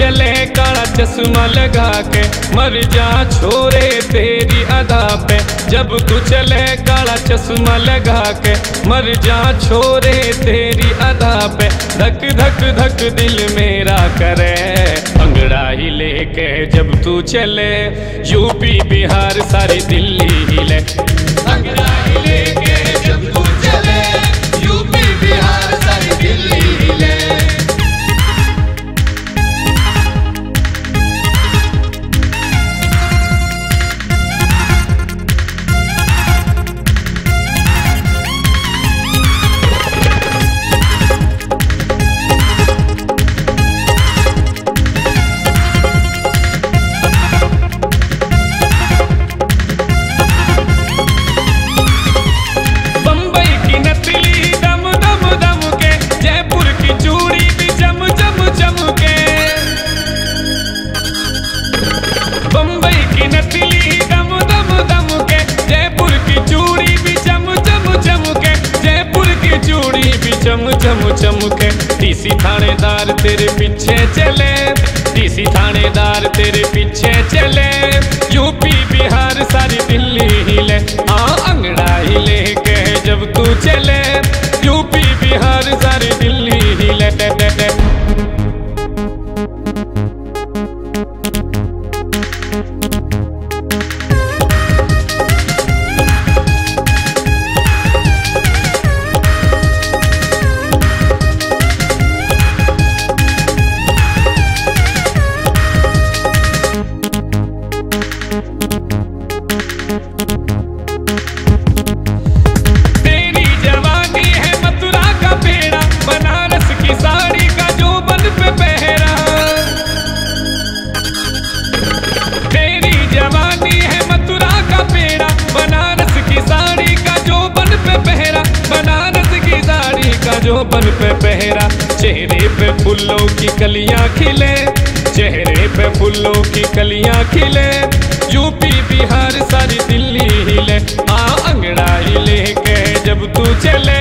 चले काला चश्मा लगा के, मर जा छोरे तेरी अदा पे। जब तू चले काला चश्मा लगा के, मर जा छोरे तेरी अदा पे। धक धक धक दिल मेरा करे, अंगड़ाई लेके जब तू चले, यूपी बिहार सारी दिल्ली हिले। अंगड़ाई लेके जब तू चले, यूपी बिहार सारी दिल्ली हिले। चमके डीसी थानेदार तेरे पीछे चले, डीसी थानेदार तेरे पीछे चले, यूपी बिहार सारी दिल्ली हिले। अंगड़ाई लेके जब तू चले, यूपी बिहार सारी दिल्ली हिले। जो बन पे पहरा, चेहरे पे फूलों की कलियां खिले, चेहरे पे फूलों की कलियां खिले, यूपी बिहार सारी दिल्ली हिले। अंगड़ाई लेके जब तू चले,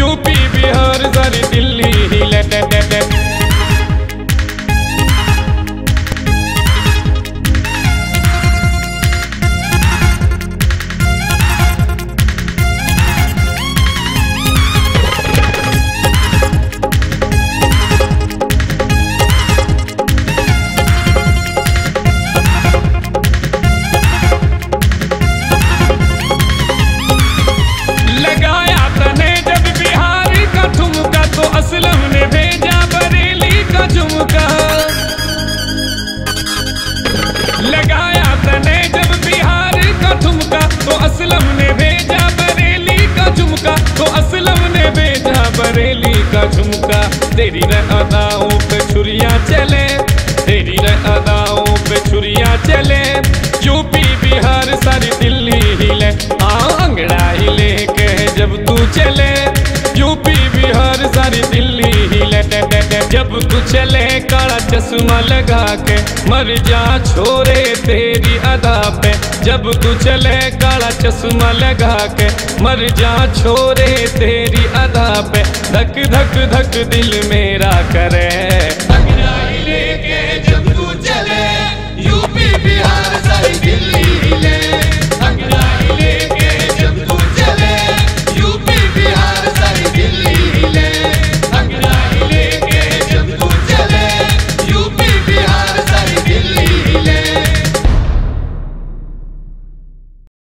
यूपी बिहार सारी दिल्ली हिले। असलम ने भेजा बरेली का झुमका, लगाया तने जब बिहार का ठुमका, तो असलम ने भेजा बरेली का झुमका, तो असलम ने भेजा बरेली का झुमका। तेरी अदाओं पे छुरियां चले, तेरी अदाओं पे छुरियां चले, यूपी बिहार सारी दिल्ली हिले। अंगड़ाई लेके जब तू चले, यूपी बिहार सारी दिल्ली हिले। जब तू चले काला चश्मा लगा के, मर जा छोरे तेरी अदा पे। जब तू चले काला चश्मा लगा के, मर जा छोरे तेरी अदा पे। धक धक धक दिल मेरा करे, अंगड़ाई लेके जब तू चले, यूपी बिहार सारी दिल्ली